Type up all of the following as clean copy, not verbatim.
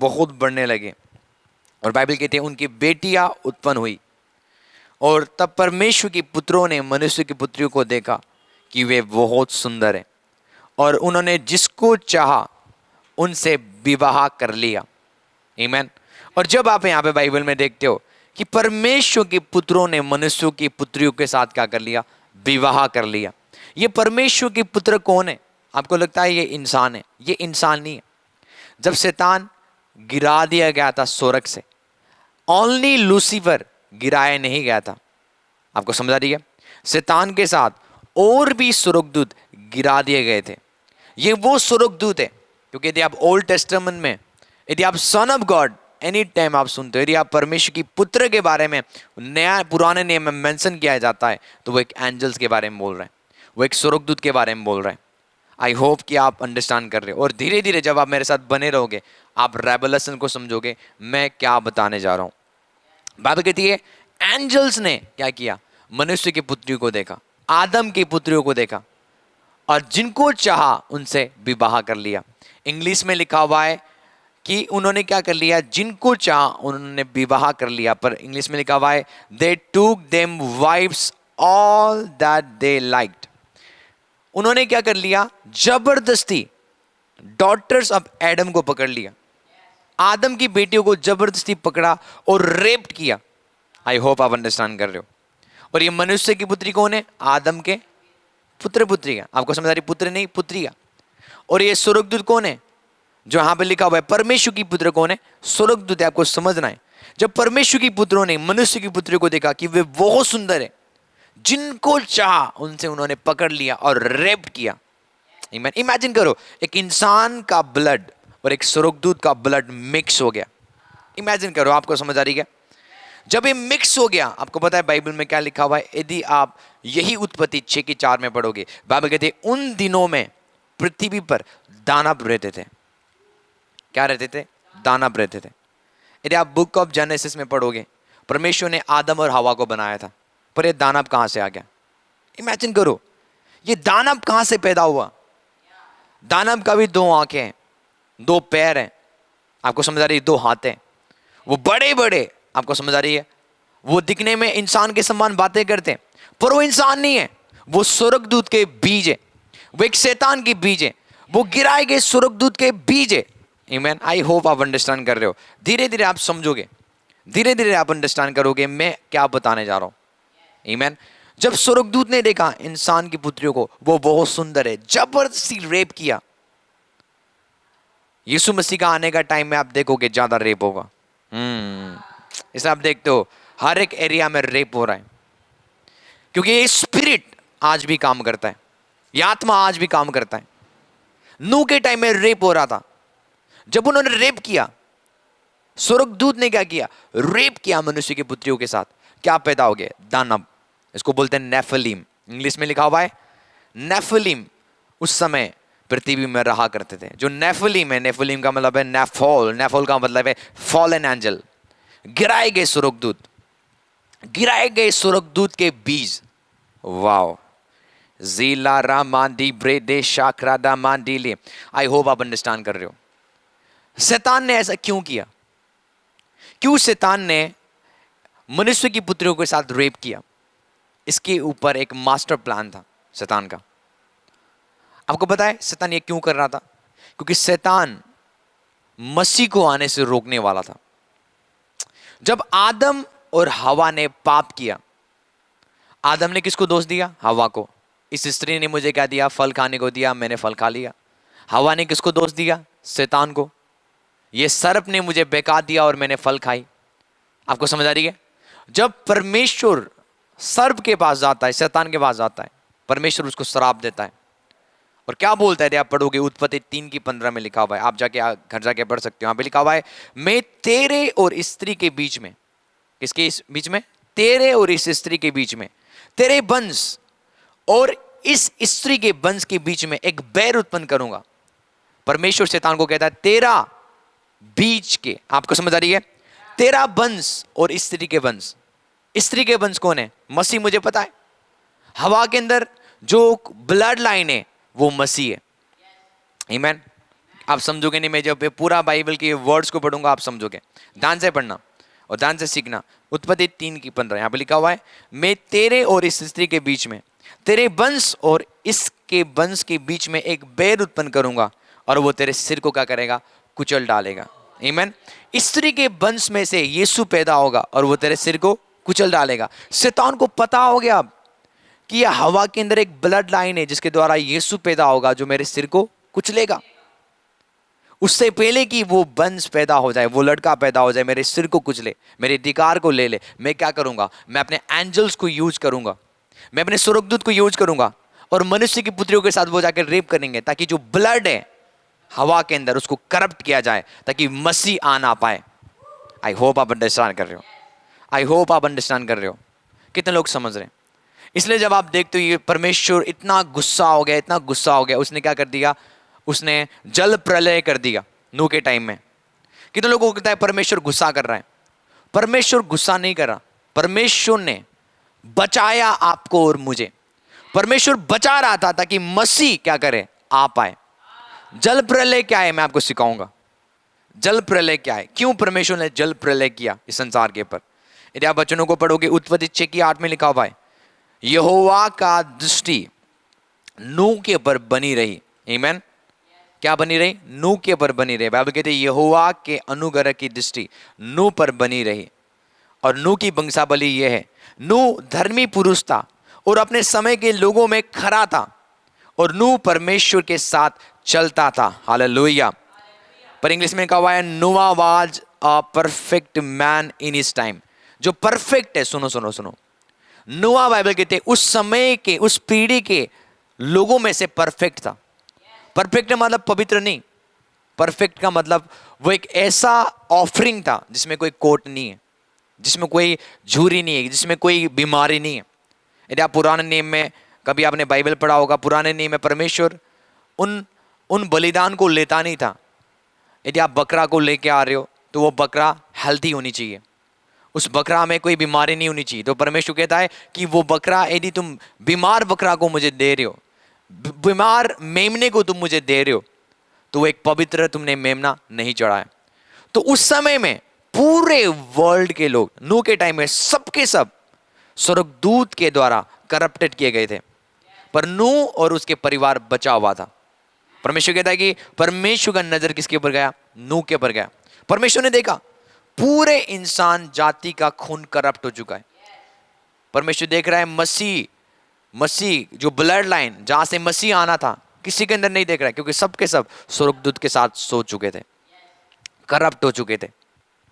बहुत बढ़ने लगे। और बाइबल कहती है उनकी बेटियां उत्पन्न हुई, और तब परमेश्वर के पुत्रों ने मनुष्य की पुत्रियों को देखा कि वे बहुत सुंदर है, और उन्होंने जिसको चाहा उनसे विवाह कर लिया। आमीन। और जब आप यहाँ पे बाइबल में देखते हो कि परमेश्वर के पुत्रों ने मनुष्यों की पुत्रियों के साथ क्या कर लिया? विवाह कर लिया। ये परमेश्वर के पुत्र कौन है? आपको लगता है ये इंसान है? ये इंसान नहीं है। जब शैतान गिरा दिया गया था स्वर्ग से, ओनली लूसीफर गिराया नहीं गया था। आपको समझ आ रही है? शैतान के साथ और भी स्वर्गदूत गिरा दिए गए थे। ये वो स्वर्गदूत है, क्योंकि यदि आप ओल्ड टेस्टामेंट में, यदि आप son of God any time आप सुनते हो, यदि आप परमेश्वर की पुत्र के बारे में नया पुराने नियम में मेंशन किया जाता है, तो वो एक एंजल्स के बारे में बोल रहे हैं, वो एक स्वर्गदूत के बारे में बोल रहे हैं। आई होप कि आप अंडरस्टैंड कर रहे हो। और धीरे धीरे जब आप मेरे साथ बने रहोगे, आप रेवलेशन को समझोगे मैं क्या बताने जा रहा हूं। बाइबल कहती है एंजल्स ने क्या किया? मनुष्य की पुत्रियों को देखा, आदम की पुत्रियों को देखा, और जिनको चाहा उनसे विवाह कर लिया। इंग्लिश में लिखा हुआ है कि उन्होंने क्या कर लिया? जिनको चाहा उन्होंने विवाह कर लिया। पर इंग्लिश में लिखा हुआ है they took them wives all that they liked. उन्होंने क्या कर लिया? जबरदस्ती डॉटर्स ऑफ एडम को पकड़ लिया, आदम की बेटियों को जबरदस्ती पकड़ा और रेप्ट किया। आई होप आप अंडरस्टैंड कर रहे हो। और ये मनुष्य की पुत्री कौन है? आदम के पुत्र पुत्री का। आपको समझ आ रही? पुत्र नहीं, पुत्री का। और ये स्वर्गदूत कौन है? जो यहां पे लिखा हुआ है परमेश्वर की पुत्र कौन है? स्वर्गदूत है। आपको समझना है, जब परमेश्वर की पुत्रों ने मनुष्य की पुत्री को देखा कि वे बहुत सुंदर है, जिनको चाहा उनसे उन्होंने पकड़ लिया और रेप किया। इमेजिन करो, एक इंसान का ब्लड और एक स्वर्गदूत का ब्लड मिक्स हो गया। इमेजिन करो, आपको समझ आ रही है? जब ये मिक्स हो गया, आपको पता है बाइबल में क्या लिखा हुआ है? यदि आप यही उत्पत्ति 6:4 में पढ़ोगे, बाइबल कहते हैं उन दिनों में पृथ्वी पर दानव रहते थे। क्या रहते थे? दानव रहते थे। यदि आप बुक ऑफ जेनेसिस में पढ़ोगे, परमेश्वर ने आदम और हवा को बनाया था, पर ये दानव कहां से आ गया? इमेजिन करो, ये दानव कहां से पैदा हुआ? दानव का भी 2 आंखें हैं, 2 पैर हैं, आपको समझ आ रही है? 2 हाथ हैं, वो बड़े बड़े, आपको समझ आ रही है? वो दिखने में इंसान के समान बातें करते हैं, पर वो इंसान नहीं है, वो स्वर्गदूत के बीज है, वो एक शैतान की बीज है, वो गिराए गए स्वर्गदूत के बीज है। आमीन। आई होप आप अंडरस्टैंड कर रहे हो। धीरे धीरे आप समझोगे, धीरे धीरे आप अंडरस्टैंड करोगे मैं क्या बताने जा रहा हूं। आमीन। जब स्वर्गदूत ने देखा इंसान की पुत्रियों को, वो बहुत सुंदर है, जबरदस्ती रेप किया। यीशु मसीह का आने का टाइम में आप देखोगे ज्यादा रेप होगा। इसलिए आप देखते हो हर एक एरिया में रेप हो रहा है, क्योंकि ये स्पिरिट आज भी काम करता है, ये आत्मा आज भी काम करता है। नूह के टाइम में रेप हो रहा था। जब उन्होंने रेप किया, स्वर्गदूत ने क्या किया? रेप किया मनुष्य की पुत्रियों के साथ। क्या पैदा हो गया? दानव। इसको बोलते हैं नेफिलिम। इंग्लिश में लिखा हुआ है नेफिलिम। उस समय पृथ्वी में रहा करते थे। जो नेफिलिम है, नेफिलिम का मतलब है नेफोल, नेफोल का मतलब है फॉलन एंजल, गिराए गए स्वर्गदूत, गिराए गए स्वर्गदूत के बीज। वाओ। जीला रामांडी ब्रेडे शाकरादा मांडीले। आई होप आप अंडरस्टैंड कर रहे हो। शैतान ने ऐसा क्यों किया? क्यों शैतान ने मनुष्य की पुत्रियों के साथ रेप किया? इसके ऊपर एक मास्टर प्लान था शैतान का। आपको पता है शैतान ये क्यों कर रहा था? क्योंकि शैतान मसीह को आने से रोकने वाला था। जब आदम और हवा ने पाप किया, आदम ने किसको दोष दिया? हवा को। इस स्त्री ने मुझे क्या दिया? फल खाने को दिया, मैंने फल खा लिया। हवा ने किसको दोष दिया? शैतान को। ये सर्प ने मुझे बहका दिया और मैंने फल खाई। आपको समझ आ रही है? जब परमेश्वर सर्प के पास जाता है, शैतान के पास जाता है, परमेश्वर उसको श्राप देता है। और क्या बोलता है? आप पढ़ोगे उत्पत्ति 3:15 में लिखा हुआ है, आप जाके घर जाके पढ़ सकते हो। यहां पे लिखा हुआ है मैं तेरे और स्त्री के बीच में, किसके बीच में? तेरे और इस स्त्री के बीच में, तेरे वंश और इस स्त्री के वंश के बीच में एक बैर उत्पन्न करूंगा। परमेश्वर शैतान को कहता है तेरा बीच के, आपको समझ आ रही है? तेरा वंश और स्त्री के वंश। स्त्री के वंश कौन है? मसीह, मुझे पता है। हवा के अंदर जो ब्लड लाइन है वो मसीह है। आमीन। आप समझोगे नहीं, मैं जब ये पूरा बाइबल के वर्ड्स को पढ़ूंगा आप समझोगे। ध्यान से पढ़ना और ध्यान से सीखना। उत्पत्ति 3:15 यहाँ पे लिखा हुआ है, मैं तेरे और इस स्त्री के बीच में, तेरे वंश और इसके वंश के बीच में एक बैर उत्पन्न करूंगा और वो तेरे सिर को क्या करेगा, कुचल डालेगा। आमीन। स्त्री के वंश में से यीशु पैदा होगा और वो तेरे सिर को कुचल डालेगा। शैतान को पता हो गया अब कि यह हवा के अंदर एक ब्लड लाइन है जिसके द्वारा यीशु पैदा होगा जो मेरे सिर को कुचलेगा। उससे पहले कि वो वंश पैदा हो जाए, वो लड़का पैदा हो जाए, मेरे सिर को कुचले, मेरे अधिकार को ले ले, मैं क्या करूंगा, मैं अपने एंजल्स को यूज करूंगा, मैं अपने स्वर्गदूत को यूज करूंगा और मनुष्य की पुत्रियों के साथ वो जाकर रेप करेंगे ताकि जो ब्लड है हवा के अंदर उसको करप्ट किया जाए ताकि मसीह आ ना पाए। आई होप आप अंडरस्टैंड कर रहे हो। आई होप आप अंडरस्टैंड कर रहे हो। कितने लोग समझ रहे हैं? इसलिए जब आप देखते हो ये परमेश्वर इतना गुस्सा हो गया, इतना गुस्सा हो गया, उसने क्या कर दिया, उसने जल प्रलय कर दिया नूह के टाइम में। कितने लोगों को कहता है परमेश्वर गुस्सा कर रहा है? परमेश्वर गुस्सा नहीं कर रहा, परमेश्वर ने बचाया आपको और मुझे। परमेश्वर बचा रहा था ताकि मसीह क्या करे, आ पाए। जल प्रलय क्या है मैं आपको सिखाऊंगा। जल प्रलय क्या है, क्यों परमेश्वर ने जल प्रलय किया इस संसार के ऊपर। यदि आप वचनों को पढ़ोगे, उत्पत्ति 6:8 में लिखा हुआ है, यहोवा का दृष्टि नूह के ऊपर बनी रही। आमीन। क्या बनी रही? नूह के ऊपर बनी रही। बाइबल कहते हैं यहोवा के अनुग्रह की दृष्टि नूह पर बनी रही। और नूह की वंशावली यह है, नूह धर्मी पुरुष था और अपने समय के लोगों में खरा था और नूह परमेश्वर के साथ चलता था। हालेलुया। पर इंग्लिश में कहा हुआ है, नोआ was a perfect man in his time. जो परफेक्ट है, सुनो सुनो सुनो, नोआ बाइबल कहते हैं उस समय के, उस पीढ़ी के लोगों में से परफेक्ट था। परफेक्ट मतलब पवित्र नहीं, परफेक्ट का मतलब वो एक ऐसा ऑफरिंग था जिसमें कोई कोट नहीं है, जिसमें कोई झुर्री नहीं है, जिसमें कोई बीमारी नहीं है। यदि आप पुराने नियम में कभी आपने बाइबल पढ़ा होगा, पुराने नियम में परमेश्वर उन बलिदान को लेता नहीं था। यदि आप बकरा को लेके आ रहे हो तो वो बकरा हेल्थी होनी चाहिए, उस बकरा में कोई बीमारी नहीं होनी चाहिए। तो परमेश्वर कहता है कि वो बकरा, यदि तुम बीमार बकरा को मुझे दे रहे हो, बीमार मेमने को तुम मुझे दे रहे हो, तो वो एक पवित्र तुमने मेमना नहीं चढ़ाया। तो उस समय में पूरे वर्ल्ड के लोग, नूह के टाइम में सबके सब स्वर्गदूत के द्वारा करप्टेड किए गए थे, पर नूह और उसके परिवार बचा हुआ था। परमेश्वर कहता है कि परमेश्वर का नजर किसके ऊपर गया? नूह के ऊपर गया। परमेश्वर ने देखा पूरे इंसान जाति का खून करप्ट हो चुका है। परमेश्वर देख रहा है मसीह जो ब्लड लाइन जहां से मसीह आना था किसी के अंदर नहीं देख रहा है, क्योंकि सबके सब स्वर्गदूत के साथ सो चुके थे, करप्ट हो चुके थे।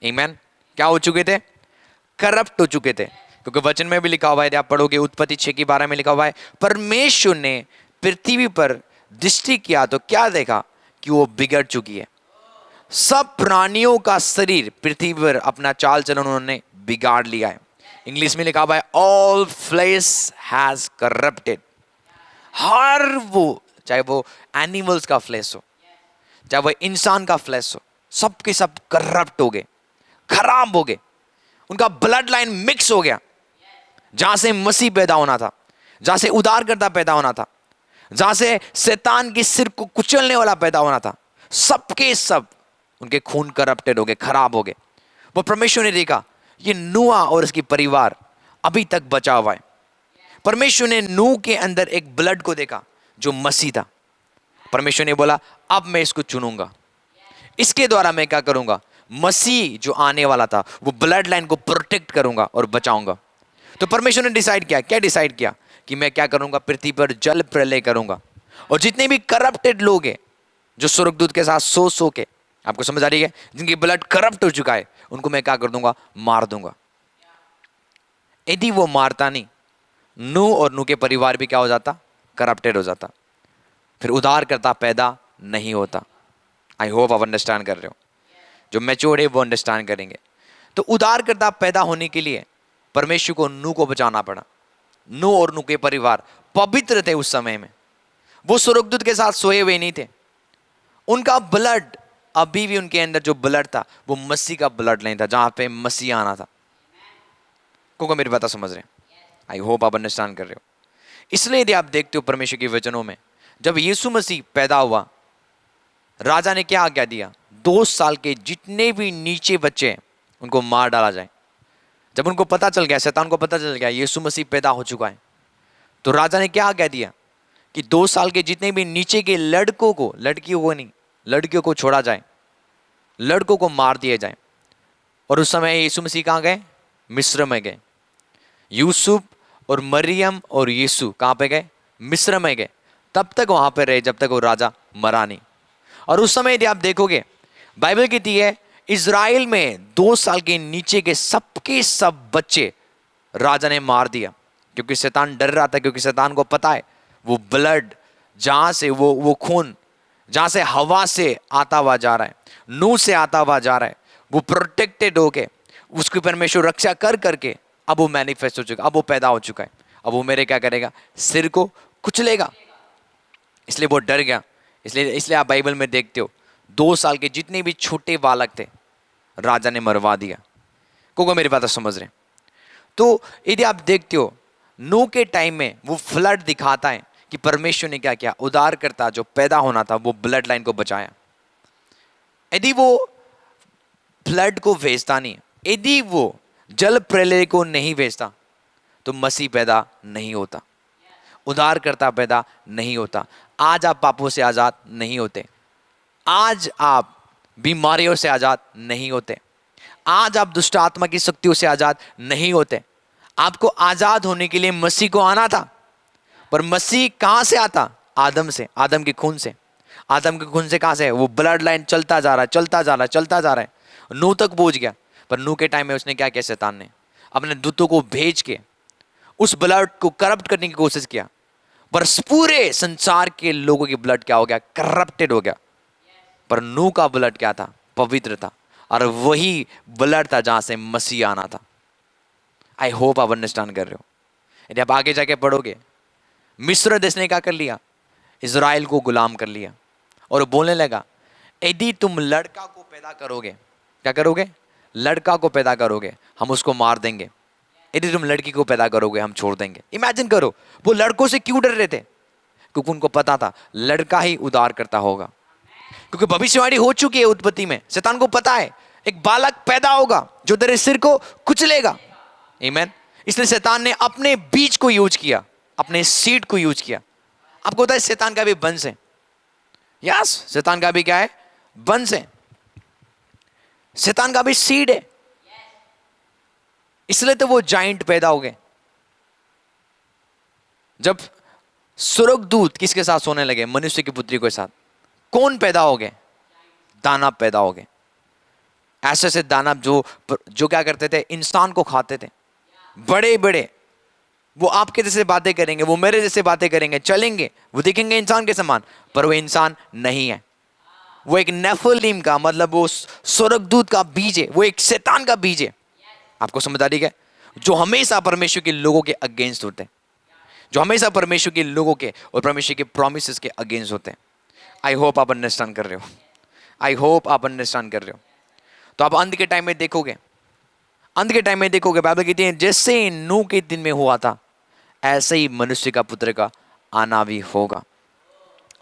आमीन। क्या हो चुके थे? करप्ट हो चुके थे। क्योंकि वचन में भी लिखा हुआ है, आप पढ़ोगे उत्पत्ति 6:12 में लिखा हुआ है, परमेश्वर ने पृथ्वी पर दृष्टि किया तो क्या देखा कि वो बिगड़ चुकी है। सब प्राणियों का शरीर पृथ्वी पर अपना चाल चलन उन्होंने बिगाड़ लिया है। इंग्लिश में लिखा हुआ है, ऑल फ्लेश हैज करप्टेड। हर वो, चाहे वो एनिमल्स का फ्लेश हो, चाहे वो इंसान का फ्लेश हो, सबके सब करप्ट हो गए, खराब हो गए। उनका ब्लड लाइन मिक्स हो गया। जहां से मसीह पैदा होना था, जहां से उद्धारकर्ता पैदा होना था, जहां से शैतान के सिर को कुचलने वाला पैदा होना था, सबके सब उनके खून करप्टेड हो गए, खराब हो गए। वो परमेश्वर ने देखा ये नूह और उसकी परिवार अभी तक बचा हुआ है। परमेश्वर ने नूह के अंदर एक ब्लड को देखा जो मसीह था। परमेश्वर ने बोला अब मैं इसको चुनूंगा, इसके द्वारा मैं क्या करूंगा, मसीह जो आने वाला था वो ब्लड लाइन को प्रोटेक्ट करूंगा और बचाऊंगा। तो परमेश्वर ने डिसाइड किया, क्या डिसाइड किया कि मैं क्या करूंगा, पृथ्वी पर जल प्रलय करूंगा और जितने भी करप्टेड लोग हैं जो स्वर्गदूत के साथ सो के, आपको समझ आ रही है, जिनकी ब्लड करप्ट हो चुका है, उनको मैं क्या कर दूंगा, मार दूंगा। यदि वो मारता नहीं, नूह और नूह के परिवार भी क्या हो जाता, करप्टेड हो जाता, फिर उद्धारकर्ता पैदा नहीं होता। आई होप आप अंडरस्टैंड कर रहे हो। जो मैच्योर है वो अंडरस्टैंड करेंगे। तो उद्धारकर्ता पैदा होने के लिए परमेश्वर को नूह को बचाना पड़ा। नूह और नूह के परिवार पवित्र थे उस समय में, वो स्वर्गदूत के साथ सोए हुए नहीं थे। उनका ब्लड अभी भी, उनके अंदर जो ब्लड था वो मसीह का ब्लड नहीं था, जहां पे मसीह आना था। को मेरी बात समझ रहे हैं? आई होप आप अंडरस्टैंड कर रहे हो। इसलिए यदि आप देखते हो परमेश्वर के वचनों में, जब यीशु मसीह पैदा हुआ राजा ने क्या आज्ञा दिया, 2 साल के जितने भी नीचे बच्चे हैं उनको मार डाला जाए। जब उनको पता चल गया, शैतान को पता चल गया यीशु मसीह पैदा हो चुका है, तो राजा ने क्या आज्ञा दिया कि 2 साल के जितने भी नीचे के लड़कों को, लड़कियों को नहीं, लड़कियों को छोड़ा जाए, लड़कों को मार दिया जाए। और उस समय यीशु मसीह कहाँ गए, मिस्र में गए। यूसुफ और मरियम और यीशु कहाँ पे गए, मिस्र में गए। तब तक वहां पे रहे जब तक वो राजा मरा नहीं। और उस समय यदि आप देखोगे, बाइबल कहती है इज़राइल में 2 साल के नीचे के सबके सब बच्चे राजा ने मार दिया, क्योंकि शैतान डर रहा था, क्योंकि शैतान को पता है वो ब्लड जहां से वो खून जहां से हवा से आता हुआ जा रहा है, नूह से आता हुआ जा रहा है, वो प्रोटेक्टेड होके उसकी परमेश्वर रक्षा कर करके अब वो मैनिफेस्ट हो चुका, अब वो पैदा हो चुका है। अब वो मेरे क्या करेगा, सिर को कुचलेगा। इसलिए वो डर गया। इसलिए आप बाइबल में देखते हो 2 साल के जितने भी छोटे बालक थे राजा ने मरवा दिया। को मेरी बात समझ रहे हैं? तो यदि आप देखते हो नूह के टाइम में वो फ्लड दिखाता है कि परमेश्वर ने क्या किया, उद्धारकर्ता जो पैदा होना था वो ब्लड लाइन को बचाया। यदि वो फ्लड को भेजता नहीं, यदि वो जल प्रलय को नहीं भेजता, तो मसीह पैदा नहीं होता, उद्धारकर्ता पैदा नहीं होता। आज आप पापों से आजाद नहीं होते, आज आप बीमारियों से आजाद नहीं होते, आज आप दुष्ट आत्मा की शक्तियों से आजाद नहीं होते। आपको आजाद होने के लिए मसीह को आना था, पर मसीह कहां से आता, आदम से, आदम के खून से। आदम के खून से कहां से, वो ब्लड लाइन चलता जा रहा है, चलता जा रहा है, चलता जा रहा है, नूह तक पहुंच गया। पर नूह के टाइम में उसने क्या किया, शैतान ने अपने दूतों को भेज के उस ब्लड को करप्ट करने की कोशिश किया। पर पूरे संसार के लोगों की ब्लड क्या हो गया, करप्टेड हो गया। पर नूह का ब्लड क्या था, पवित्र था, और वही ब्लड था जहां से मसीह आना था। आई होप आप अंडरस्टैंड कर रहे हो। यदि आप आगे जाके पढ़ोगे, मिस्र देश ने क्या कर लिया, इज़राइल को गुलाम कर लिया, और बोलने लगा यदि तुम लड़का को पैदा करोगे, क्या करोगे, लड़का को पैदा करोगे हम उसको मार देंगे, यदि तुम लड़की को पैदा करोगे हम छोड़ देंगे। इमेजिन करो, वो लड़कों से क्यों डर रहे थे, क्योंकि उनको पता था लड़का ही उद्धार करता होगा। क्योंकि भविष्यवाणी हो चुकी है उत्पत्ति में, शैतान को पता है एक बालक पैदा होगा जो तेरे सिर को कुचलेगा। आमीन। इसलिए शैतान ने अपने बीज को यूज किया, अपने सीड को यूज किया। आपको पता है शैतान का भी वंश है, यस, शैतान का भी क्या है, वंश है, शैतान का भी सीड है। इसलिए तो वो जाइंट पैदा हो गए। जब स्वर्गदूत किसके साथ सोने लगे, मनुष्य की पुत्री के साथ, कौन पैदा हो गए, दानव पैदा हो गए। ऐसे दानव जो क्या करते थे, इंसान को खाते थे, बड़े बड़े, वो आपके जैसे बातें करेंगे, वो मेरे जैसे बातें करेंगे, चलेंगे, वो दिखेंगे इंसान के समान, पर वो इंसान नहीं है। वो एक नेफिलीम का मतलब वो स्वर्गदूत का बीज है, वो एक शैतान का बीज है। आपको समझदारी है, जो हमेशा परमेश्वर के लोगों के अगेंस्ट होते हैं, जो हमेशा परमेश्वर के लोगों के और परमेश्वर के प्रॉमिसेस के अगेंस्ट होते हैं। आई होप आप अंडरस्टैंड कर रहे हो, आई होप आप अंडरस्टैंड कर रहे हो। तो आप अंत के टाइम में देखोगे, अंत के टाइम में देखोगे, बाइबल कहती है जैसे नूह के दिन में हुआ था ऐसे ही मनुष्य का पुत्र का आना भी होगा।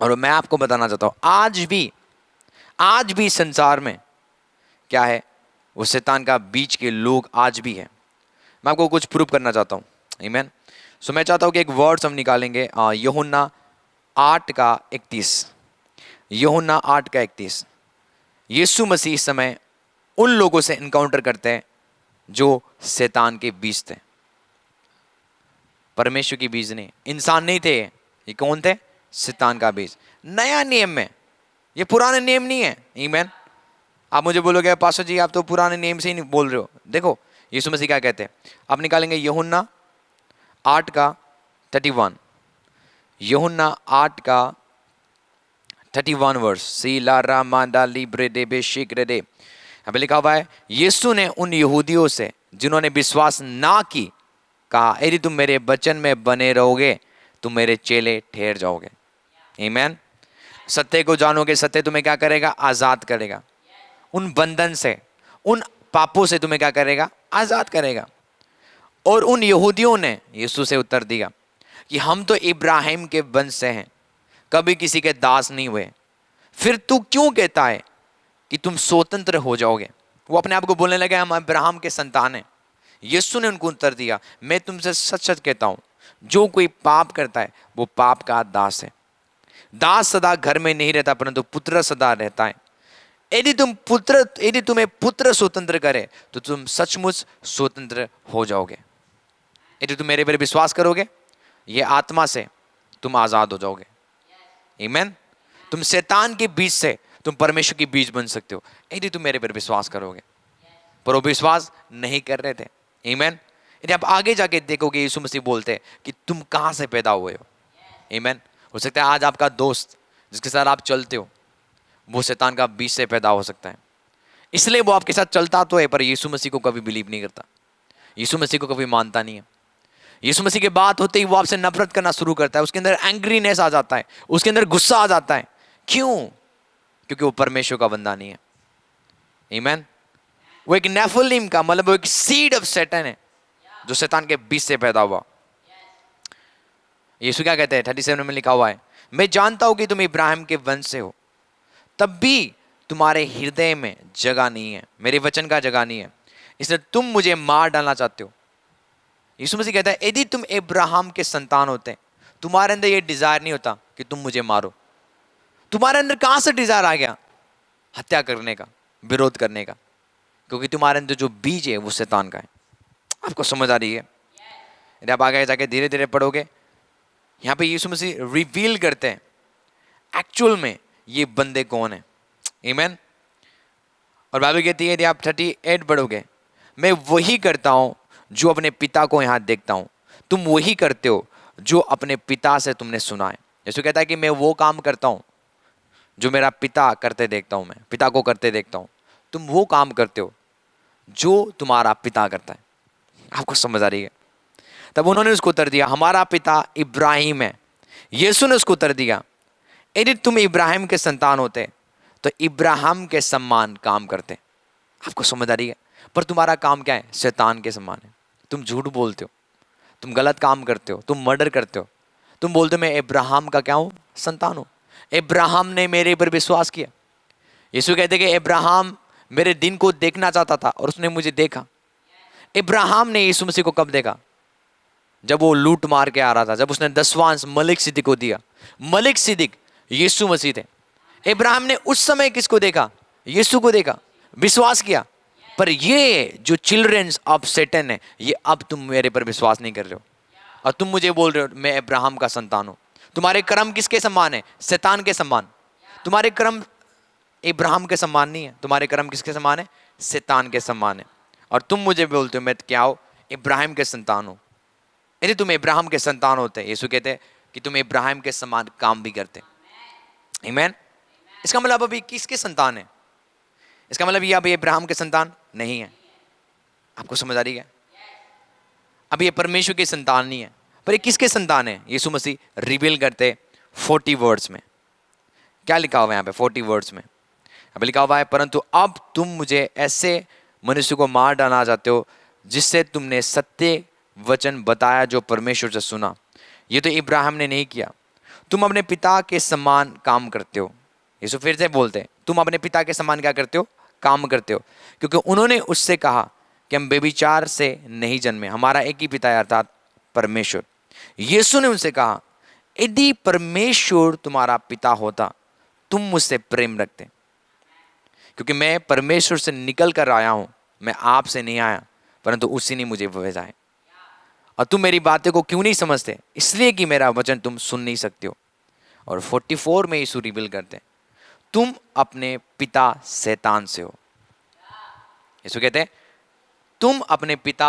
और मैं आपको बताना चाहता हूं आज भी संसार में क्या है, वो शैतान का बीच के लोग आज भी है। मैं आपको कुछ प्रूव करना चाहता हूं। आमीन। सो मैं चाहता हूं कि एक वर्ड्स हम निकालेंगे, यूहन्ना 8:31। यूहन्ना 8:31। यीशु मसीह इस समय उन लोगों से इनकाउंटर करते हैं जो शैतान के बीज थे, परमेश्वर के बीज नहीं, इंसान नहीं थे। ये कौन थे, शैतान का बीज। नया नियम में, ये पुराने नियम नहीं है। आमीन। आप मुझे बोलोगे पास्टर जी आप तो पुराने नियम से ही नहीं बोल रहे हो। देखो यीशु मसीह क्या कहते हैं, आप निकालेंगे यूहन्ना 8:31। यूहन्ना 8:31 वर्स, सी ला रा मांडा लिब्रे दे बे शिक्रे दे। अभी लिखा हुआ है, यीशु ने उन यहूदियों से जिन्होंने विश्वास ना की कहा, यदि तुम मेरे वचन में बने रहोगे तुम मेरे चेले ठहर जाओगे। आमीन। सत्य को जानोगे, सत्य तुम्हें क्या करेगा, आजाद करेगा। उन बंधन से, उन पापों से तुम्हें क्या करेगा, आजाद करेगा। और उन यहूदियों ने यीशु से उत्तर दिया कि हम तो इब्राहिम के वंश से हैं, कभी किसी के दास नहीं हुए, फिर तू क्यों कहता है कि तुम स्वतंत्र हो जाओगे? वो अपने आप को बोलने लगे हम अब्राहम के संतान हैं। यीशु ने उनको उत्तर दिया, मैं तुमसे सच सच कहता हूं, जो कोई पाप करता है वो पाप का दास है। दास सदा घर में नहीं रहता, परंतु पुत्र सदा रहता है। यदि तुम्हें पुत्र स्वतंत्र करे तो तुम सचमुच स्वतंत्र हो जाओगे। यदि तुम मेरे पर विश्वास करोगे, ये आत्मा से तुम आजाद हो जाओगे। आमीन। तुम शैतान के बीच से तुम परमेश्वर के बीच बन सकते हो यदि तुम मेरे पर विश्वास करोगे। पर वो विश्वास नहीं कर रहे थे। आमीन। यदि आप आगे जाके देखोगे, यीशु मसीह बोलते हैं कि तुम कहां से पैदा हुए हो। आमीन। हो सकता है आज आपका दोस्त जिसके साथ आप चलते हो वो शैतान का बीच से पैदा हो सकता है, इसलिए वो आपके साथ चलता तो है पर यीशु मसीह को कभी बिलीव नहीं करता, यीशु मसीह को कभी मानता नहीं है। यीशु मसीह की बात होते ही वो आपसे नफरत करना शुरू करता है, उसके अंदर एंग्रीनेस आ जाता है, उसके अंदर गुस्सा आ जाता है। क्यों? क्योंकि वो परमेश्वर का बंदा नहीं है। आमीन। वो एक नेफिलीम का मतलब वो एक सीड ऑफ सैटन है जो शैतान के बीच से पैदा हुआ। यीशु क्या कहते हैं 37 में लिखा हुआ है, मैं जानता हूं कि तुम इब्राहिम के वंश से हो, तब भी तुम्हारे हृदय में जगह नहीं है, मेरे वचन का जगह नहीं है, इसलिए तुम मुझे मार डालना चाहते हो। यीशु मसीह कहता है यदि तुम इब्राहिम के संतान होते तुम्हारे अंदर ये डिजायर नहीं होता कि तुम मुझे मारो। तुम्हारे अंदर कहां से डिजायर आ गया? हत्या करने का, विरोध करने का, क्योंकि तुम्हारे अंदर जो बीज है वो शैतान का है। आपको समझ आ रही है? यदि आप आगे जाके धीरे धीरे पढ़ोगे, यहां पे यीशु मसीह रिवील करते हैं एक्चुअल में ये बंदे कौन है। आमीन। और बाइबल कहती है यदि आप 38 पढ़ोगे, मैं वही करता हूं जो अपने पिता को यहां देखता हूं, तुम वही करते हो जो अपने पिता से तुमने सुना है। यीशु कहता है कि मैं वो काम करता हूं जो मेरा पिता करते देखता हूं, मैं पिता को करते देखता हूं, तुम वो काम करते हो जो तुम्हारा पिता करता है। आपको समझ आ रही है? तब उन्होंने उसको उत्तर दिया, हमारा पिता इब्राहिम है। यीशु ने उसको उत्तर दिया, यदि तुम इब्राहिम के संतान होते तो इब्राहिम के समान काम करते। आपको समझ आ रही है? पर तुम्हारा काम क्या है? शैतान के समान है। तुम झूठ बोलते हो, तुम गलत काम करते हो, तुम मर्डर करते हो, तुम बोलते हो मैं इब्राहिम का क्या हूं? संतान हूं। इब्राहिम ने मेरे पर विश्वास किया। यीशु कहते कि इब्राहिम मेरे दिन को देखना चाहता था और उसने मुझे देखा। इब्राहिम ने यीशु मसीह को कब देखा? जब वो लूट मार के आ रहा था, जब उसने 10वां अंश मलिक सिद्दीक को दिया। मलिक सिद्दीक यीशु मसीह थे। इब्राहिम ने उस समय किसको देखा? यीशु को देखा, विश्वास किया। पर ये जो चिल्ड्रंस ऑफ सैटन है, ये अब तुम मेरे पर विश्वास नहीं कर रहे हो और तुम मुझे बोल रहे हो मैं इब्राहिम का संतान हूं। तुम्हारे कर्म किसके समान है? शैतान के समान। तुम्हारे कर्म इब्राहिम के समान नहीं है, तुम्हारे कर्म किसके समान है? शैतान के समान है। और तुम मुझे बोलते हो मैं क्या हूं? इब्राहिम के संतान हूं। यदि तुम इब्राहिम के संतान होते, यीशु कहते हैं कि तुम इब्राहिम के समान काम भी करते। आमीन। इसका मतलब अभी किसके संतान है? इसका मतलब ये अभी इब्राहिम के संतान नहीं है। आपको समझ आ रही है? अभी ये परमेश्वर के संतान नहीं है, पर ये किसके संतान है? यीशु मसीह रिवील करते 40 वर्ड्स में। क्या लिखा हुआ है यहाँ पे 40 वर्ड्स में? अभी लिखा हुआ है, परंतु अब तुम मुझे ऐसे मनुष्य को मार डालना चाहते हो जिससे तुमने सत्य वचन बताया जो परमेश्वर से सुना। ये तो इब्राहिम ने नहीं किया। तुम अपने पिता के समान काम करते हो। यीशु फिर से बोलते हैं तुम अपने पिता के समान क्या करते हो? काम करते हो। क्योंकि उन्होंने उससे कहा कि हम व्यभिचार से नहीं जन्मे, हमारा एक ही पिता है अर्थात परमेश्वर। यीशु ने उनसे कहा यदि परमेश्वर तुम्हारा पिता होता तुम मुझसे प्रेम रखते, क्योंकि मैं परमेश्वर से निकल कर आया हूं, मैं आपसे नहीं आया परंतु उसी ने मुझे भेजा है। और तुम मेरी बातें को क्यों नहीं समझते? इसलिए कि मेरा वचन तुम सुन नहीं सकते हो। और 44 में यीशु रिवील करते हैं तुम अपने पिता शैतान से हो। यीशु कहते हैं तुम अपने पिता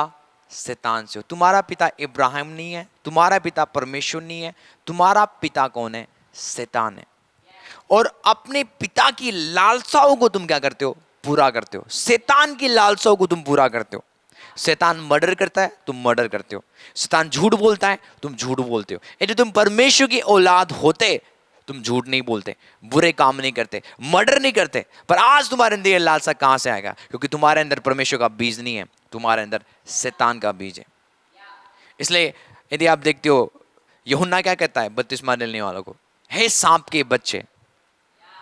शैतान से हो। तुम्हारा पिता इब्राहिम नहीं है, तुम्हारा पिता परमेश्वर नहीं है, तुम्हारा पिता कौन है? शैतान है। और अपने पिता की लालसाओं को तुम क्या करते हो? पूरा करते हो। शैतान की लालसाओं को तुम पूरा करते हो। शैतान मर्डर करता है, तुम मर्डर करते हो। शैतान झूठ बोलता है, तुम झूठ बोलते हो। यदि तुम परमेश्वर की औलाद होते तुम झूठ नहीं बोलते, बुरे काम नहीं करते, मर्डर नहीं करते। पर आज तुम्हारे अंदर ये लालसा कहां से आएगा? क्योंकि तुम्हारे अंदर परमेश्वर का बीज नहीं है, तुम्हारे अंदर शैतान का बीज है। इसलिए यदि आप देखते हो यूहन्ना क्या कहता है बपतिस्मा लेने वालों को? हे सांप के बच्चे,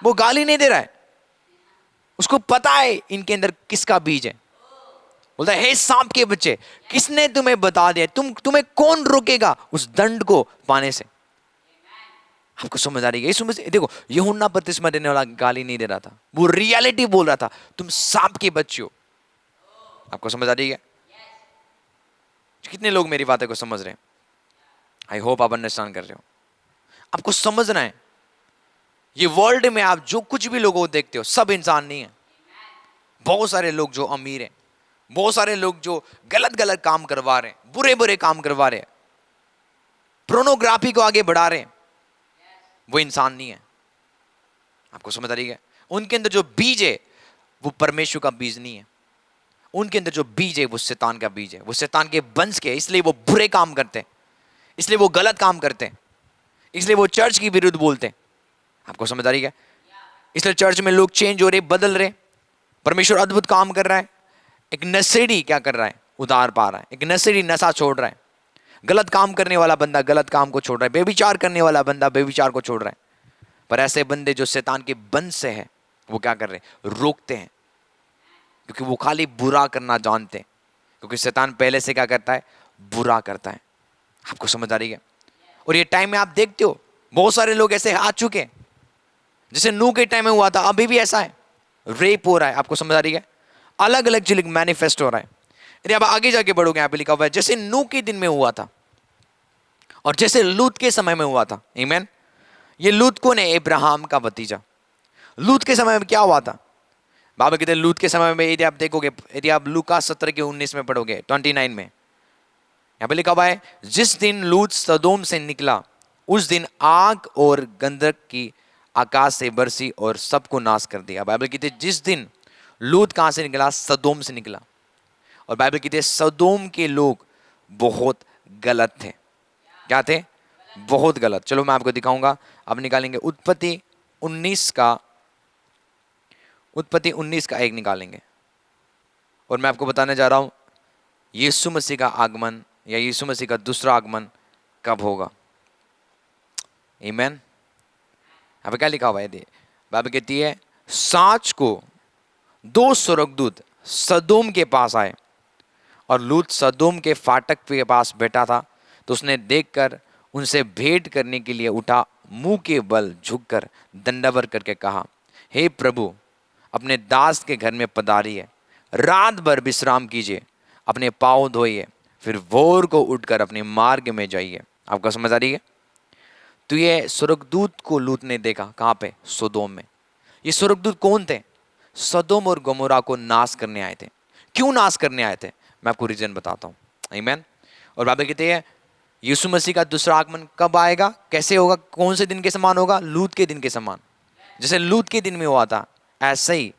वो गाली नहीं दे रहा है, उसको पता है इनके अंदर किसका बीज है। बोलता है, हे सांप के बच्चे, किसने तुम्हें बता दिया, तुम्हें कौन रोकेगा उस दंड को पाने से। आपको समझ आ रही है? यीशु मसीह देखो, यूहन्ना बपतिस्मा देने वाला गाली नहीं दे रहा था, वो रियलिटी बोल रहा था, तुम सांप के बच्चे हो। आपको समझ आ रही है? कितने लोग मेरी बातें को समझ रहे हैं? आई होप आप अंडरस्टैंड कर रहे हो। आपको समझना है, ये वर्ल्ड में आप जो कुछ भी लोगों को देखते हो, सब इंसान नहीं है। बहुत सारे लोग जो अमीर हैं, बहुत सारे लोग जो गलत गलत काम करवा रहे हैं, बुरे बुरे काम करवा रहे हैं, प्रोनोग्राफी को आगे बढ़ा रहे हैं, वो इंसान नहीं है। आपको समझ आ रही है? उनके अंदर जो बीज है वो परमेश्वर का बीज नहीं है। उनके अंदर जो बीज है वो शैतान का बीज है, वो शैतान के वंश के, इसलिए वो बुरे काम करते हैं, इसलिए वो गलत काम करते हैं, इसलिए वो चर्च की विरुद्ध बोलते हैं। आपको समझ आ रही है? इसलिए चर्च में लोग चेंज हो रहे, बदल रहे, परमेश्वर अद्भुत काम कर रहा है। एक नशेड़ी क्या कर रहा है? उधार पा रहा है। एक नशेड़ी नशा छोड़ रहा है, गलत काम करने वाला बंदा गलत काम को छोड़ रहा है, बेविचार करने वाला बंदा बेविचार को छोड़ रहा है। पर ऐसे बंदे जो शैतान के वंश से है, वो क्या कर रहे हैं? रोकते हैं, क्योंकि वो खाली बुरा करना जानते हैं, क्योंकि शैतान पहले से क्या करता है? बुरा करता है। आपको समझ आ रही है? और ये टाइम में आप देखते हो बहुत सारे लोग ऐसे आ चुके हैं, जैसे नूह के टाइम में हुआ था, अभी भी ऐसा है, रेप हो रहा है। आपको समझ आ रही है? अलग अलग चीज मैनिफेस्ट हो रहा है। यदि आप आगे जाके बढ़ोगे, यहाँ पे लिखा हुआ है जैसे नूह के दिन में हुआ था और जैसे लूत के समय में हुआ था। आमीन। ये लूत कौन है? इब्राहिम का भतीजा। लूत के समय में क्या हुआ था? बाबा कहते हैं लूत के समय में, यदि आप देखोगे, यदि आप लूका 17 के 19 में पढ़ोगे, 29 में यहाँ पे लिखा हुआ है, जिस दिन लूत सदोम से निकला उस दिन आग और गंधक की आकाश से बरसी और सबको नाश कर दिया। बाइबल कहती है जिस दिन लूत कहां से निकला? सदोम से निकला। और बाइबल कहती है सदोम के लोग बहुत गलत थे। क्या थे? बहुत गलत। चलो मैं आपको दिखाऊंगा। अब निकालेंगे उत्पत्ति 19 का 1 निकालेंगे, और मैं आपको बताने जा रहा हूं यीशु मसीह का आगमन या यीशु मसीह का दूसरा आगमन कब होगा। आमीन। यहाँ पे क्या लिखा हुआ है? बाइबल कहती है सांझ को 2 स्वर्गदूत सदोम के पास आए और लूत सदोम के फाटक के पास बैठा था, तो उसने देखकर उनसे भेंट करने के लिए उठा, मुंह के बल झुककर दंडवत करके कहा, हे प्रभु, अपने दास के घर में पधारिए, रात भर विश्राम कीजिए, अपने पाँव धोइए, फिर भोर को उठकर अपने मार्ग में जाइए। आपको समझ आ रही है? तो ये स्वर्गदूत को लूत ने देखा कहाँ पे? सदोम में। ये स्वर्गदूत कौन थे? सदोम और गमोरा को नाश करने आए थे। क्यों नाश करने आए थे? मैं आपको रीजन बताता हूँ। आमीन। और बाइबल कहते हैं यीशु मसीह का दूसरा आगमन कब आएगा, कैसे होगा, कौन से दिन के समान होगा? लूत के दिन के समान। जैसे लूत के दिन में हुआ था, ऐसे ही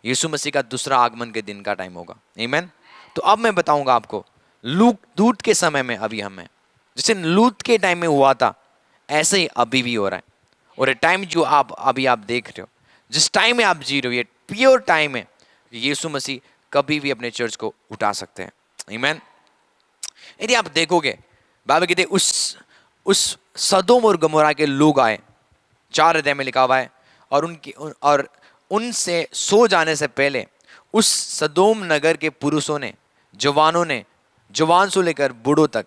यीशु मसीह का दूसरा आगमन के दिन का टाइम होगा। आमीन। तो अब मैं बताऊंगा आपको, लूत के समय में अभी हम हैं, जैसे लूत के टाइम में हुआ था ऐसे ही अभी भी हो रहा है। और ये टाइम जो अभी आप देख रहे हो, जिस टाइम में आप जी रहे हो, ये प्योर टाइम है। यीशु मसीह कभी भी अपने चर्च को उठा सकते हैं। आमीन। यदि आप देखोगे, बाइबल कहते उस सदोम और गमोरा के लोग आए, 4 अध्याय में लिखा हुआ है, और उनसे सो जाने से पहले उस सदोम नगर के पुरुषों ने, जवानों ने, जवान से लेकर बूढ़ों तक,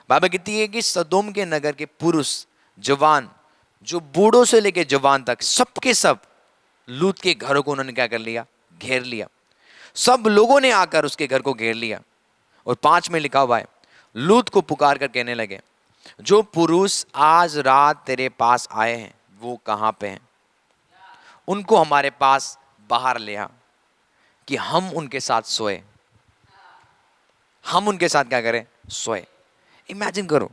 बाइबल कहती है कि सदोम के नगर के पुरुष, जवान, जो बूढ़ों से लेकर जवान तक, सबके सब लूत के घरों को उन्होंने क्या कर लिया? घेर लिया। सब लोगों ने आकर उसके घर को घेर लिया। और 5 में लिखा हुआ है, लूत को पुकार कर कहने लगे, जो पुरुष आज रात तेरे पास आए हैं वो कहाँ पे हैं? उनको हमारे पास बाहर ले आ कि हम उनके साथ सोए। हम उनके साथ क्या करें? सोए। इमेजिन करो,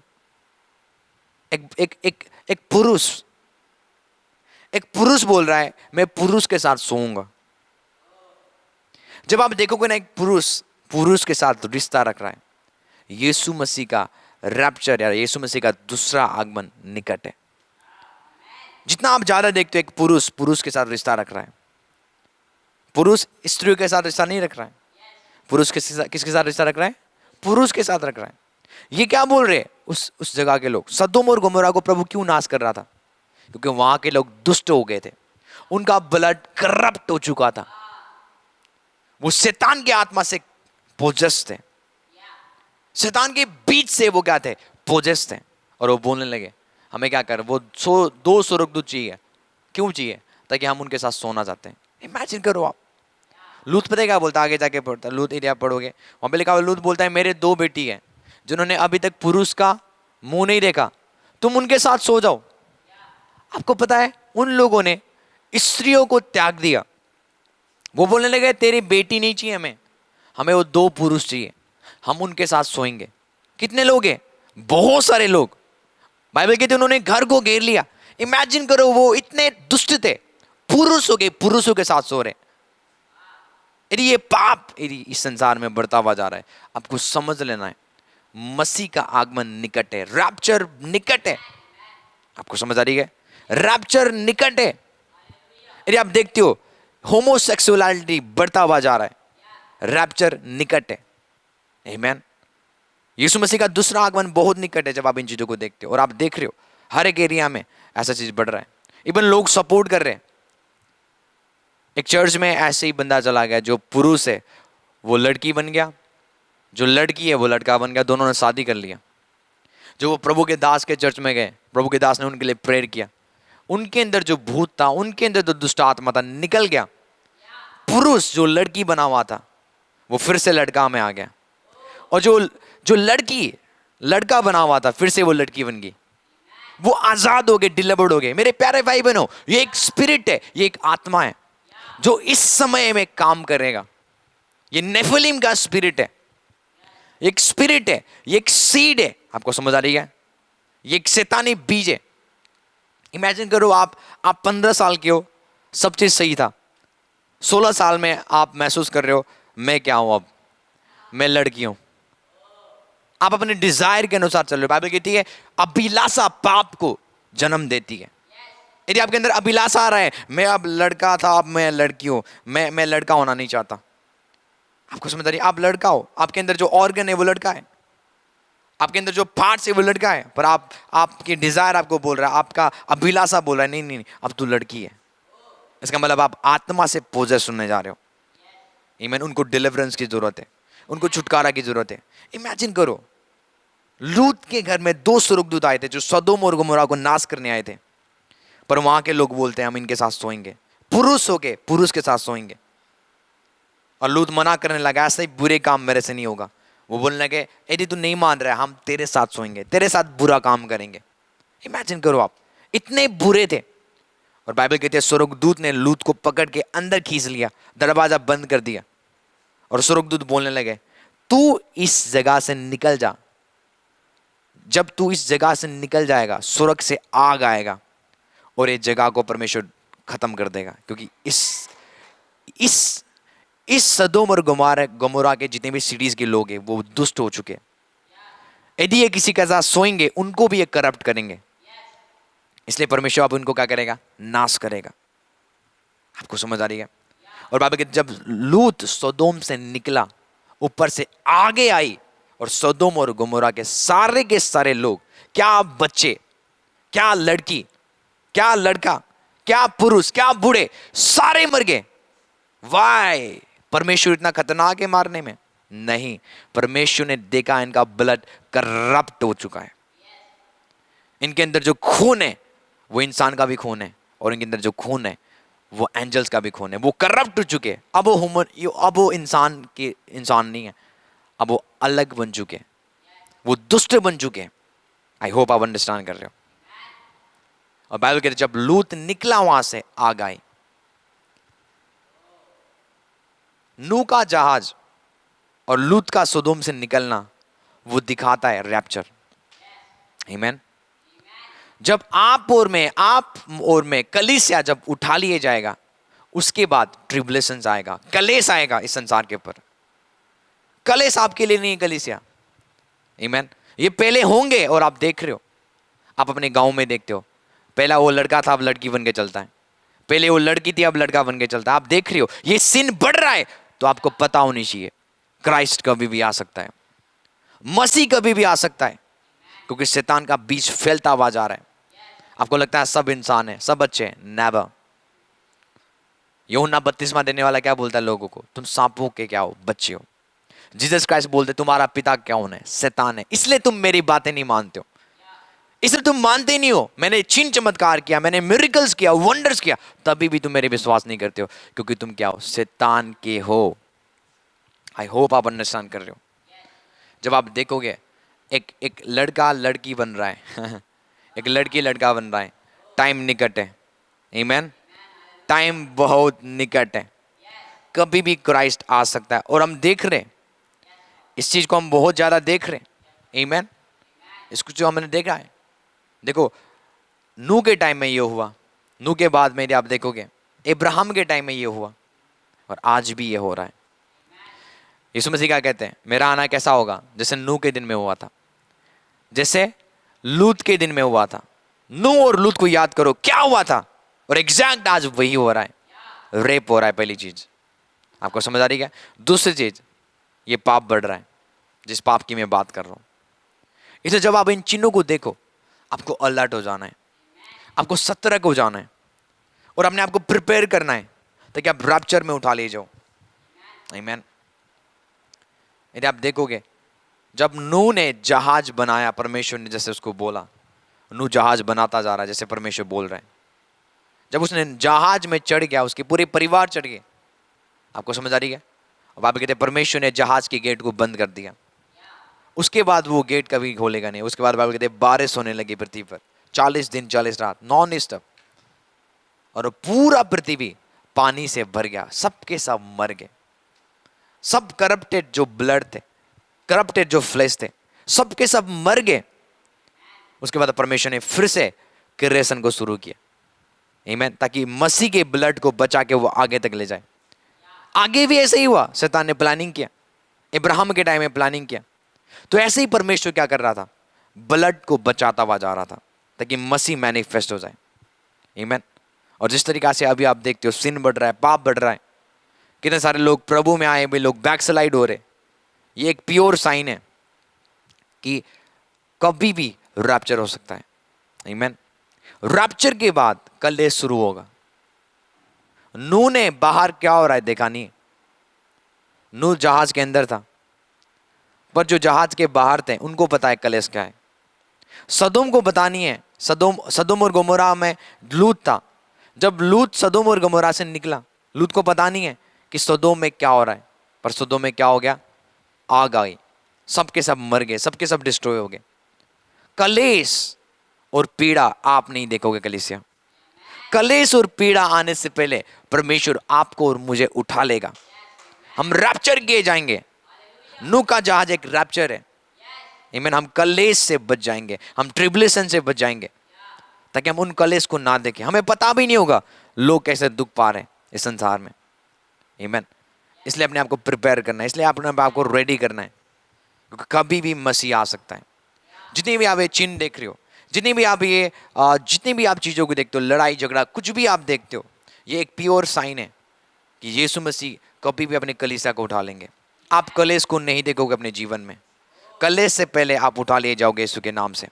एक पुरुष बोल रहा है मैं पुरुष के साथ सोऊंगा। जब आप देखोगे ना, एक पुरुष के साथ रिश्ता रख रहा है, यीशु मसीह का रैप्चर या यीशु मसीह का दूसरा आगमन निकट है। जितना आप ज्यादा देखते हो एक पुरुष के साथ रिश्ता रख रहा है। पुरुष स्त्रियों के साथ रिश्ता नहीं रख रहा है। पुरुष किसके साथ रिश्ता रख रहा है? पुरुष के साथ रख रहा है। ये क्या बोल रहे हैं उस जगह के लोग? सदोम और गमोरा को प्रभु क्यों नाश कर रहा था? क्योंकि वहां के लोग दुष्ट हो गए थे। उनका ब्लड करप्ट हो चुका था, वो शैतान के आत्मा से पोजेस थे, शैतान के बीच से वो क्या थे, पोजेस थे। और वो बोलने लगे हमें क्या कर, वो दो स्वर्गदूत चाहिए। क्यों चाहिए? ताकि हम उनके साथ सोना चाहते हैं। इमेजिन करो आप, लूत पता है क्या बोलता है, आगे जाके पढ़ता, लूत एरिया पढ़ोगे वहां पे लिखा हुआ, लूत बोलता है मेरे 2 बेटी हैं जिन्होंने अभी तक पुरुष का मुंह नहीं देखा, तुम उनके साथ सो जाओ। आपको पता है उन लोगों ने स्त्रियों को त्याग दिया। वो बोलने लगे तेरी बेटी नहीं चाहिए हमें, हमें वो 2 पुरुष चाहिए, हम उनके साथ सोएंगे। कितने लोग हैं? बहुत सारे लोग। बाइबल कहते उन्होंने घर को घेर लिया। इमेजिन करो, वो इतने दुष्ट थे, पुरुषों के साथ सो रहे। यदि ये पाप यदि इस संसार में बढ़ता हुआ जा रहा है, आपको समझ लेना है मसीह का आगमन निकट है, रैप्चर निकट है। आपको समझ आ रही है? रैप्चर निकट है। यदि आप देखते हो होमोसेक्सुअलिटी बढ़ता हुआ जा रहा है, रैप्चर निकट है। आमीन। यीशु मसीह का दूसरा आगमन बहुत निकट है। जब आप इन चीजों को देखते हो, और आप देख रहे हो हर एक एरिया में ऐसा चीज बढ़ रहा है, इवन लोग सपोर्ट कर रहे हैं। एक चर्च में ऐसे ही बंदा चला गया, जो पुरुष है वो लड़की बन गया, जो लड़की है वो लड़का बन गया, दोनों ने शादी कर लिया। जो वो प्रभु के दास के चर्च में गए, प्रभु के दास ने उनके लिए प्रेयर किया, उनके अंदर जो भूत था, उनके अंदर जो दुष्ट आत्मा था, निकल गया। पुरुष जो लड़की बना हुआ था वो फिर से लड़का में आ गया, और जो लड़की लड़का बना हुआ था फिर से वो लड़की बन गई। वो आजाद हो गए, डिलीवर्ड हो गए। मेरे प्यारे भाई बहनों, ये एक स्पिरिट है, ये एक आत्मा है जो इस समय में काम करेगा। ये नेफिलिम का स्पिरिट है, एक स्पिरिट है, ये एक सीड है। आपको समझ आ रही है? ये एक शैतानी बीज है। इमेजिन करो आप 15 साल के हो, सब चीज सही था। 16 साल में आप महसूस कर रहे हो मैं क्या हूं, अब मैं लड़की हूं। आप अपने डिजायर के अनुसार चल रहे हो। बाइबल कहती है अभिलाषा पाप को जन्म देती है। यदि आपके अंदर अभिलाषा आ रहा है, मैं अब लड़का था अब मैं लड़की हूं, मैं लड़का होना नहीं चाहता। आपको समझ आ रही है? आप लड़का हो, आपके अंदर जो ऑर्गन है वो लड़का है, आपके अंदर जो पार्ट्स है वो लड़का है, पर आपकी डिजायर आपको बोल रहा है, आपका अभिलाषा बोल रहा है नहीं नहीं अब तू लड़की है। इसका मतलब आप आत्मा से पोजेस होने जा रहे हो। आमीन। उनको डिलीवरेंस की जरूरत है, उनको छुटकारा की जरूरत है। इमेजिन करो, लूत के घर में 2 स्वर्गदूत आए थे जो सदोम और गमोरा को नाश करने आए थे, पर वहां के लोग बोलते हैं हम इनके साथ सोएंगे, पुरुष होके पुरुष के साथ सोएंगे। और लूत मना करने लगा, ऐसा ही बुरे काम मेरे से नहीं होगा। वो बोलने लगे यदि तू नहीं मान रहा है हम तेरे साथ सोएंगे, तेरे साथ बुरा काम करेंगे। इमेजिन करो आप, इतने बुरे थे। और बाइबल कहती है स्वर्गदूत ने लूत को पकड़ के अंदर खींच लिया, दरवाजा बंद कर दिया, और स्वर्गदूत बोलने लगे तू इस जगह से निकल जा। जब तू इस जगह से निकल जाएगा, स्वर्ग से आग आएगा और इस जगह को परमेश्वर खत्म कर देगा, क्योंकि इस सदोम और गमोरा के जितने भी सिटीज के लोग हैं वो दुष्ट हो चुके हैं। यदि ये किसी के साथ सोएंगे उनको भी ये करप्ट करेंगे, इसलिए परमेश्वर अब उनको क्या करेगा, नाश करेगा। आपको समझ आ रही है? और बाइबल के जब लूत सदोम से निकला, ऊपर से आगे आई, और सदोम और गमोरा के सारे लोग, क्या बच्चे, क्या लड़की, क्या लड़का, क्या पुरुष, क्या बूढ़े, सारे मर गए। वाई? परमेश्वर इतना खतरनाक है मारने में? नहीं, परमेश्वर ने देखा इनका ब्लड करप्ट हो चुका है। इनके अंदर जो खून है वो इंसान का भी खून है, और इनके अंदर जो खून है वो एंजल्स का भी खून है। वो करप्ट हो चुके हैं। अब वो इंसान नहीं है, अब वो अलग बन चुके हैं, वो दुष्ट बन चुके हैं। आई होप आप अंडरस्टैंड कर रहे हो। और बाइबल कहते जब लूत निकला वहां से, आग आई। नूह का जहाज और लूत का सदोम से निकलना वो दिखाता है रैप्चर। आमीन। जब आप और में कलीसिया जब उठा लिए जाएगा, उसके बाद ट्रिबुलेशंस आएगा, कलेश आएगा इस संसार के ऊपर। कलेश आपके लिए नहीं है कलीसिया। आमीन। ये पहले होंगे, और आप देख रहे हो, आप अपने गांव में देखते हो, पहला वो लड़का था अब लड़की बन के चलता है, पहले वो लड़की थी अब लड़का बन के चलता है। आप देख रहे हो ये सिन बढ़ रहा है, तो आपको पता होनी चाहिए क्राइस्ट कभी भी आ सकता है, मसीह कभी भी आ सकता है, क्योंकि शैतान का बीज फैलता हुआ जा रहा है। आपको लगता है सब इंसान है, सब अच्छे हैं? नेवर। यूहन्ना बपतिस्मा देने वाला क्या बोलता है लोगों को? तुम सांपों के क्या हो? बच्चे हो। जीसस क्राइस्ट बोलते तुम्हारा पिता कौन है? शैतान है, इसलिए तुम मेरी बातें नहीं मानते हो, इसलिए तुम मानते नहीं हो। मैंने चिन्ह चमत्कार किया, मैंने मिरेकल्स किया, वंडर्स किया, तभी भी तुम मेरे विश्वास नहीं करते हो, क्योंकि तुम क्या हो? शैतान के हो। आई होप आप अंडरस्टैंड कर रहे हो। जब आप देखोगे एक एक लड़का लड़की बन रहा है एक लड़की लड़का बन रहा है, टाइम निकट है। आमीन। टाइम बहुत निकट है, कभी भी क्राइस्ट आ सकता है। और हम देख रहे हैं इस चीज को, हम बहुत ज्यादा देख रहे हैं। आमीन। इसको जो हमने देखा है, देखो नूह के टाइम में ये हुआ, नूह के बाद में आप देखोगे इब्राहिम के टाइम में ये हुआ, और आज भी ये हो रहा है। यीशु मसीह क्या कहते हैं? मेरा आना कैसा होगा? जैसे नूह के दिन में हुआ था, जैसे लूत के दिन में हुआ था। नूह और लूत को याद करो क्या हुआ था, और एग्जैक्ट आज वही हो रहा है। रेप हो रहा है, पहली चीज। आपको समझ आ रही है? दूसरी चीज, ये पाप बढ़ रहा है, जिस पाप की मैं बात कर रहा हूं। इसलिए जब आप इन चिन्हों को देखो, आपको अलर्ट हो जाना है, आपको सतर्क हो जाना है, और अपने आपको प्रिपेयर करना है ताकि आप रैप्चर में उठा ले जाओ। आमीन। यदि आप देखोगे जब नूह ने जहाज बनाया, परमेश्वर ने जैसे उसको बोला, नूह जहाज बनाता जा रहा है जैसे परमेश्वर बोल रहे हैं। जब उसने जहाज में चढ़ गया, उसके पूरे परिवार चढ़ गए। आपको समझ आ रही है? अब आप कहते हैं परमेश्वर ने जहाज के गेट को बंद कर दिया, उसके बाद वो गेट कभी खोलेगा नहीं। उसके बाद बाइबल कहते हैं बारिश होने लगी पृथ्वी पर 40 दिन 40 रात नॉन स्टॉप, और पूरा पृथ्वी पानी से भर गया, सबके सब मर गए। सब करप्टेड जो ब्लड थे, करप्टेड जो फ्लेश थे, सबके सब मर गए। उसके बाद परमेश्वर ने फिर से क्रिएशन को शुरू किया। आमीन। ताकि मसीह के ब्लड को बचा के वो आगे तक ले जाए। आगे भी ऐसे ही हुआ, शैतान ने प्लानिंग किया, इब्राहिम के टाइम में प्लानिंग किया। तो ऐसे ही परमेश्वर क्या कर रहा था? ब्लड को बचाता हुआ जा रहा था ताकि मसीह मैनिफेस्ट हो जाए। आमीन। और जिस तरीका से अभी आप देखते हो सिन बढ़ रहा है, पाप बढ़ रहा है, कितने सारे लोग प्रभु में आए भी लोग बैकस्लाइड हो रहे, ये एक प्योर साइन है कि कभी भी रैप्चर हो सकता है। आमीन। रैप्चर के बाद कलेश शुरू होगा। नूह ने बाहर क्या हो रहा है देखा नहीं, नूह जहाज के अंदर था, पर जो जहाज के बाहर थे उनको पता है कलेश क्या है। सदोम को पता नहीं है। सदोम और गमोरा में लूत था। जब लूत सदोम और गमोरा से निकला, लूत को पता नहीं है कि सदोम में क्या हो रहा है, पर सदोम में क्या हो गया? आग आई, सबके सब मर गए, सबके सब डिस्ट्रॉय हो गए। कलेश और पीड़ा आप नहीं देखोगे कलीसिया। कलेश और पीड़ा आने से पहले परमेश्वर आपको और मुझे उठा लेगा, हम रैप्चर किए जाएंगे। नूह का जहाज एक रैप्चर है। आमीन। हम कलेश से बच जाएंगे, हम ट्रिबुलेशन से बच जाएंगे, ताकि हम उन कलेश को ना देखें। हमें पता भी नहीं होगा लोग कैसे दुख पा रहे हैं इस संसार में। आमीन। इसलिए अपने आप को प्रिपेयर करना है, इसलिए अपने आप को रेडी करना है, क्योंकि कभी भी मसीह आ सकता है। जितनी भी आप ये चिन्ह देख रहे हो, जितनी भी आप चीज़ों को देखते हो, लड़ाई झगड़ा कुछ भी आप देखते हो, ये एक प्योर साइन है कि यीशु मसीह कभी भी अपने कलीसिया को उठा लेंगे। आप कलेश को नहीं देखोगे अपने जीवन में, कलेश से पहले आप उठा लिए जाओगे यीशु के नाम से।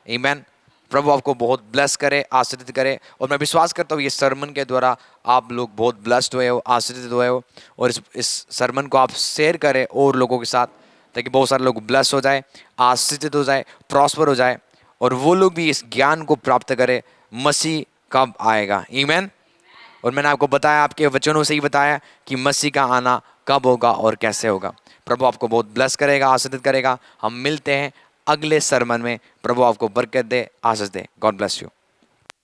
आमीन। प्रभु आपको बहुत ब्लेस करे, आशीर्वादित करे। और मैं विश्वास करता हूँ ये सरमन के द्वारा आप लोग बहुत ब्लेस्ड हुए हो, आशीर्वादित हुए हो। और इस सरमन को आप शेयर करें और लोगों के साथ, ताकि बहुत सारे लोग ब्लेस हो जाए, आशीर्वादित हो जाए, प्रॉस्पर हो जाए, और वो लोग भी इस ज्ञान को प्राप्त करें मसीह कब आएगा। आमीन। और मैंने आपको बताया, आपके वचनों से ही बताया कि मसीह का आना कब होगा और कैसे होगा। प्रभु आपको बहुत ब्लेस करेगा, आशीर्वादित करेगा। हम मिलते हैं अगले सरमन में। प्रभु आपको बरकत दे, आशीष दे। God bless you.